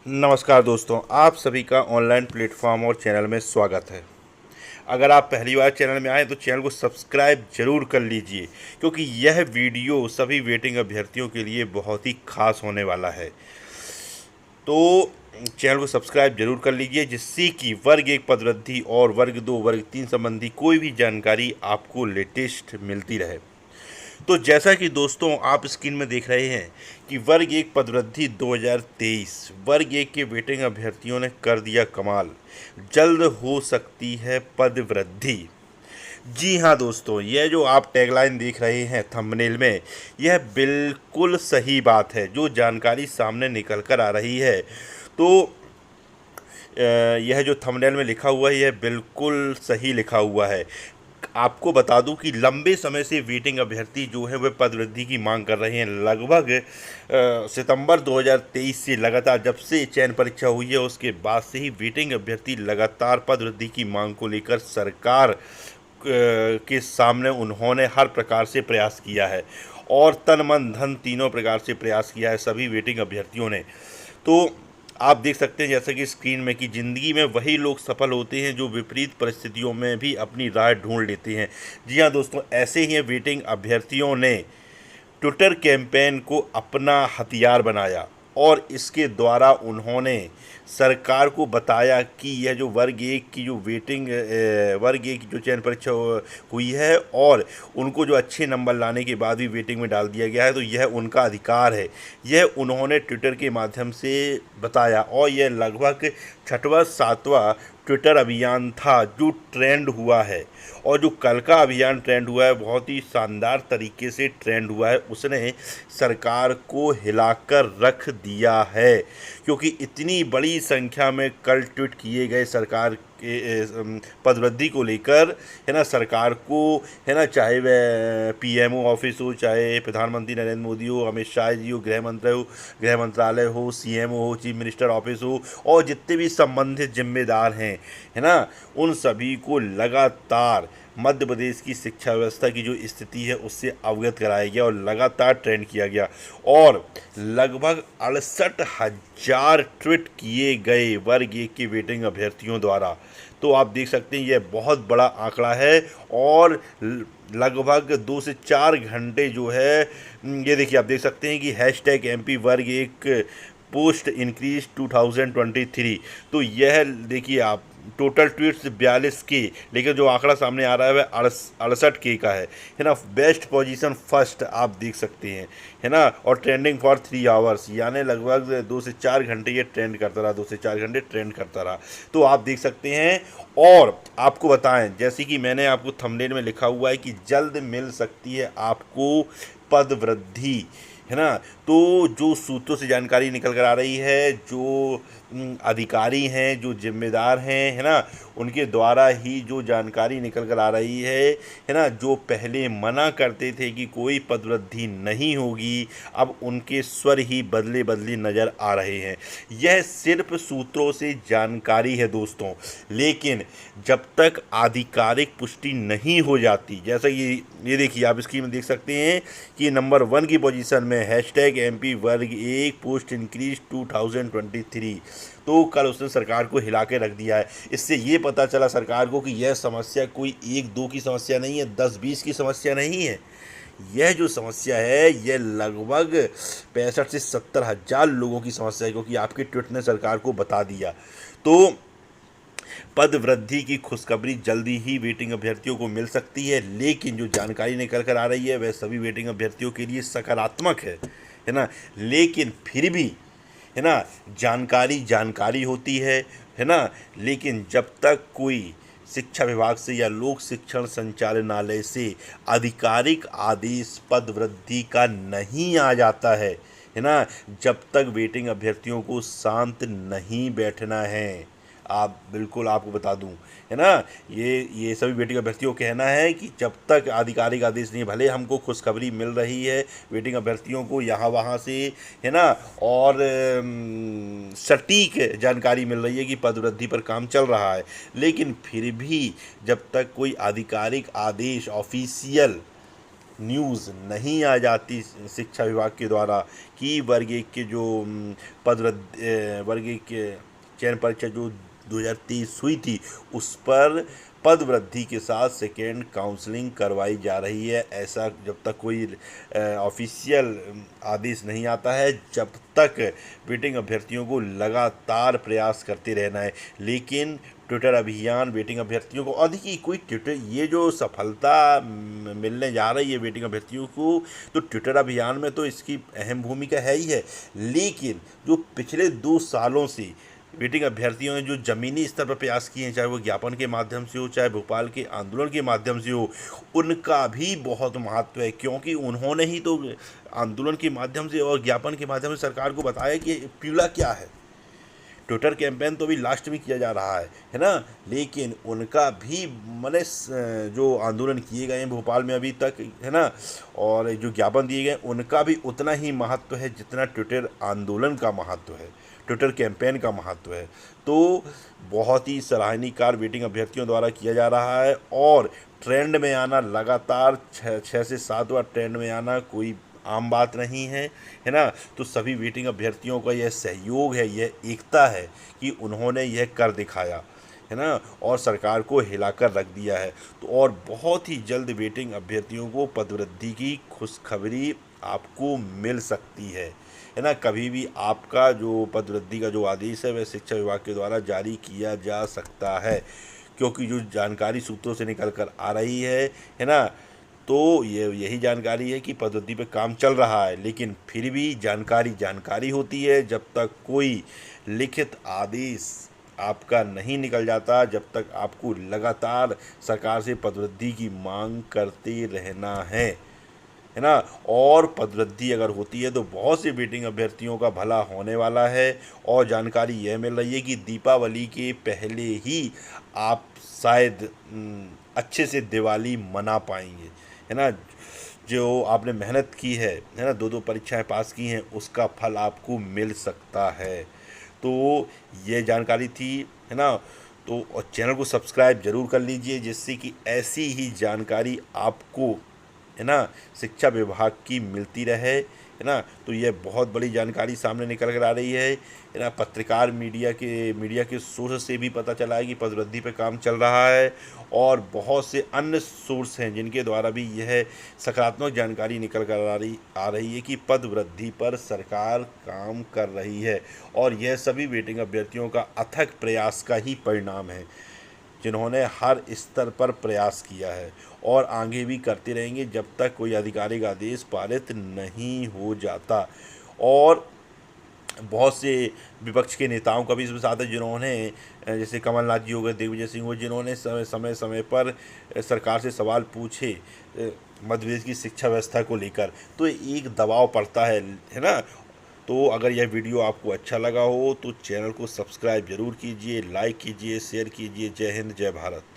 नमस्कार दोस्तों, आप सभी का ऑनलाइन प्लेटफॉर्म और चैनल में स्वागत है। अगर आप पहली बार चैनल में आए तो चैनल को सब्सक्राइब जरूर कर लीजिए, क्योंकि यह वीडियो सभी वेटिंग अभ्यर्थियों के लिए बहुत ही खास होने वाला है। तो चैनल को सब्सक्राइब जरूर कर लीजिए, जिससे कि वर्ग 1 पदवृद्धि और वर्ग 2 वर्ग 3 संबंधी कोई भी जानकारी आपको लेटेस्ट मिलती रहे। तो जैसा कि दोस्तों आप स्क्रीन में देख रहे हैं कि वर्ग 1 पदवृद्धि 2023 वर्ग 1 के वेटिंग अभ्यर्थियों ने कर दिया कमाल, जल्द हो सकती है पद वृद्धि। जी हाँ दोस्तों, यह जो आप टैगलाइन देख रहे हैं थंबनेल में, यह बिल्कुल सही बात है। जो जानकारी सामने निकल कर आ रही है, तो यह जो थंबनेल में लिखा हुआ है यह बिल्कुल सही लिखा हुआ है। आपको बता दूं कि लंबे समय से वेटिंग अभ्यर्थी जो है वह पद वृद्धि की मांग कर रहे हैं। लगभग सितंबर 2023 से लगातार, जब से चयन परीक्षा हुई है उसके बाद से ही वेटिंग अभ्यर्थी लगातार पद वृद्धि की मांग को लेकर सरकार के सामने उन्होंने हर प्रकार से प्रयास किया है, और तन मन धन तीनों प्रकार से प्रयास किया है सभी वेटिंग अभ्यर्थियों ने। तो आप देख सकते हैं जैसे कि स्क्रीन में, कि ज़िंदगी में वही लोग सफल होते हैं जो विपरीत परिस्थितियों में भी अपनी राह ढूंढ लेते हैं। जी हाँ दोस्तों, ऐसे ही वेटिंग अभ्यर्थियों ने ट्विटर कैंपेन को अपना हथियार बनाया, और इसके द्वारा उन्होंने सरकार को बताया कि यह जो वर्ग एक की जो वर्ग एक की जो चयन परीक्षा हुई है, और उनको जो अच्छे नंबर लाने के बाद भी वेटिंग में डाल दिया गया है, तो यह उनका अधिकार है। यह उन्होंने ट्विटर के माध्यम से बताया, और यह लगभग छठवां सातवां ट्विटर अभियान था जो ट्रेंड हुआ है। और जो कल का अभियान ट्रेंड हुआ है, बहुत ही शानदार तरीके से ट्रेंड हुआ है। उसने सरकार को हिलाकर रख दिया है, क्योंकि इतनी बड़ी संख्या में कल ट्वीट किए गए सरकार के पदवृद्धि को लेकर, है ना। सरकार को, है ना, चाहे वह पीएमओ ऑफिस हो, चाहे प्रधानमंत्री नरेंद्र मोदी हो, अमित शाह जी हो, गृह मंत्रालय हो, सीएमओ हो, चीफ मिनिस्टर ऑफिस हो, और जितने भी संबंधित जिम्मेदार हैं, है ना, उन सभी को लगातार मध्य प्रदेश की शिक्षा व्यवस्था की जो स्थिति है उससे अवगत कराया गया, और लगातार ट्रेंड किया गया। और लगभग 68,000 ट्वीट किए गए वर्ग एक के वेटिंग अभ्यर्थियों द्वारा। तो आप देख सकते हैं यह बहुत बड़ा आंकड़ा है, और लगभग 2 से 4 घंटे जो है, ये देखिए आप देख सकते हैं कि हैशटैग MP वर्ग एक पोस्ट इंक्रीज 2023। तो यह देखिए आप, टोटल ट्वीट्स 42 के, लेकिन जो आंकड़ा सामने आ रहा है वह 68 के का है ना। बेस्ट पोजीशन फर्स्ट आप देख सकते हैं, है ना। और ट्रेंडिंग फॉर 3 आवर्स, यानी लगभग 2 से 4 घंटे ये ट्रेंड करता रहा, 2 से 4 घंटे ट्रेंड करता रहा। तो आप देख सकते हैं। और आपको बताएं, जैसे कि मैंने आपको थंबनेल में लिखा हुआ है कि जल्द मिल सकती है आपको पद वृद्धि, है ना। तो जो सूत्रों से जानकारी निकल कर आ रही है, जो अधिकारी हैं, जो जिम्मेदार हैं, है ना, उनके द्वारा ही जो जानकारी निकल कर आ रही है ना, जो पहले मना करते थे कि कोई पदवृद्धि नहीं होगी, अब उनके स्वर ही बदले बदले नज़र आ रहे हैं। यह सिर्फ सूत्रों से जानकारी है दोस्तों, लेकिन जब तक आधिकारिक पुष्टि नहीं हो जाती, जैसा ये देखिए आप स्क्रीन में देख सकते हैं कि नंबर 1 की पोजीशन में हैशटैग MP वर्ग एक पोस्ट इंक्रीज 2023। तो कल उसने सरकार को हिला के रख दिया है। इससे ये पता चला सरकार को कि यह समस्या कोई 1-2 की समस्या नहीं है, 10-20 की समस्या नहीं है। यह जो समस्या है यह लगभग 65 से 70,000 लोगों की समस्या है, क्योंकि आपके ट्वीट ने सरकार को बता दिया। तो पद वृद्धि की खुशखबरी जल्दी ही वेटिंग अभ्यर्थियों को मिल सकती है, लेकिन जो जानकारी निकल कर आ रही है वह सभी वेटिंग अभ्यर्थियों के लिए सकारात्मक है ना। लेकिन फिर भी, है ना, जानकारी जानकारी होती है ना। लेकिन जब तक कोई शिक्षा विभाग से या लोक शिक्षण संचालनालय से आधिकारिक आदेश पद वृद्धि का नहीं आ जाता है ना, जब तक वेटिंग अभ्यर्थियों को शांत नहीं बैठना है। आप बिल्कुल, आपको बता दूं, है ना, ये सभी वेटिंग अभ्यर्थियों का कहना है कि जब तक आधिकारिक आदेश नहीं, भले हमको खुशखबरी मिल रही है वेटिंग अभ्यर्थियों को यहाँ वहाँ से, है ना, और सटीक जानकारी मिल रही है कि पदवृद्धि पर काम चल रहा है, लेकिन फिर भी जब तक कोई आधिकारिक आदेश ऑफिशियल न्यूज़ नहीं आ जाती शिक्षा विभाग के द्वारा कि वर्ग एक के जो वर्ग एक के चयन परीक्षा जो 2023 हुई थी उस पर पद वृद्धि के साथ सेकेंड काउंसलिंग करवाई जा रही है। ऐसा जब तक कोई ऑफिशियल आदेश नहीं आता है, जब तक वेटिंग अभ्यर्थियों को लगातार प्रयास करते रहना है। लेकिन ट्विटर अभियान वेटिंग अभ्यर्थियों को अधिक कोई ट्विटर ये जो सफलता मिलने जा रही है वेटिंग अभ्यर्थियों को, तो ट्विटर अभियान में तो इसकी अहम भूमिका है ही है। लेकिन जो पिछले 2 सालों से वेटिंग अभ्यर्थियों ने जो ज़मीनी स्तर पर प्रयास किए हैं, चाहे वो ज्ञापन के माध्यम से हो, चाहे भोपाल के आंदोलन के माध्यम से हो, उनका भी बहुत महत्व है। क्योंकि उन्होंने ही तो आंदोलन के माध्यम से और ज्ञापन के माध्यम से सरकार को बताया कि पीला क्या है। ट्विटर कैंपेन तो अभी लास्ट में किया जा रहा है ना। लेकिन उनका भी मैंने जो आंदोलन किए गए हैं भोपाल में अभी तक, है ना, और जो ज्ञापन दिए गए उनका भी उतना ही महत्व है जितना ट्विटर आंदोलन का महत्व है, ट्विटर कैंपेन का महत्व है। तो बहुत ही सराहनीय कार्य वेटिंग अभ्यर्थियों द्वारा किया जा रहा है। और ट्रेंड में आना, लगातार 6 से 7 बार ट्रेंड में आना कोई आम बात नहीं है ना। तो सभी वेटिंग अभ्यर्थियों का यह सहयोग है, यह एकता है कि उन्होंने यह कर दिखाया, है ना, और सरकार को हिलाकर रख दिया है। तो और बहुत ही जल्द वेटिंग अभ्यर्थियों को पदवृद्धि की खुशखबरी आपको मिल सकती है ना। कभी भी आपका जो पदवृद्धि का जो आदेश है वह शिक्षा विभाग के द्वारा जारी किया जा सकता है। क्योंकि जो जानकारी सूत्रों से निकल कर आ रही है ना, तो ये यही जानकारी है कि पदोन्नति पे काम चल रहा है। लेकिन फिर भी जानकारी जानकारी होती है, जब तक कोई लिखित आदेश आपका नहीं निकल जाता, जब तक आपको लगातार सरकार से पदवृद्धि की मांग करते रहना है ना। और पदवृद्धि अगर होती है तो बहुत से वेटिंग अभ्यर्थियों का भला होने वाला है। और जानकारी यह मिल रही है कि दीपावली के पहले ही आप शायद अच्छे से दिवाली मना पाएंगे, है ना। जो आपने मेहनत की है ना, 2-2 परीक्षाएं पास की हैं, उसका फल आपको मिल सकता है। तो ये जानकारी थी, है ना। तो और चैनल को सब्सक्राइब जरूर कर लीजिए, जिससे कि ऐसी ही जानकारी आपको, है ना, शिक्षा विभाग की मिलती रहे, है ना। तो यह बहुत बड़ी जानकारी सामने निकल कर आ रही है ना। पत्रकार मीडिया के सोर्स से भी पता चला है कि पदवृद्धि पे काम चल रहा है। और बहुत से अन्य सोर्स हैं जिनके द्वारा भी यह सकारात्मक जानकारी निकल कर आ रही है कि पद वृद्धि पर सरकार काम कर रही है। और यह सभी वेटिंग अभ्यर्थियों का अथक प्रयास का ही परिणाम है, जिन्होंने हर स्तर पर प्रयास किया है और आगे भी करते रहेंगे जब तक कोई आधिकारिक आदेश पारित नहीं हो जाता। और बहुत से विपक्ष के नेताओं का भी इसमें साथ है, जिन्होंने जैसे कमलनाथ जी हो गए, दिग्विजय सिंह हो, जिन्होंने समय पर सरकार से सवाल पूछे मध्य प्रदेश की शिक्षा व्यवस्था को लेकर, तो एक दबाव पड़ता है ना। तो अगर यह वीडियो आपको अच्छा लगा हो तो चैनल को सब्सक्राइब जरूर कीजिए, लाइक कीजिए, शेयर कीजिए। जय हिंद, जय भारत।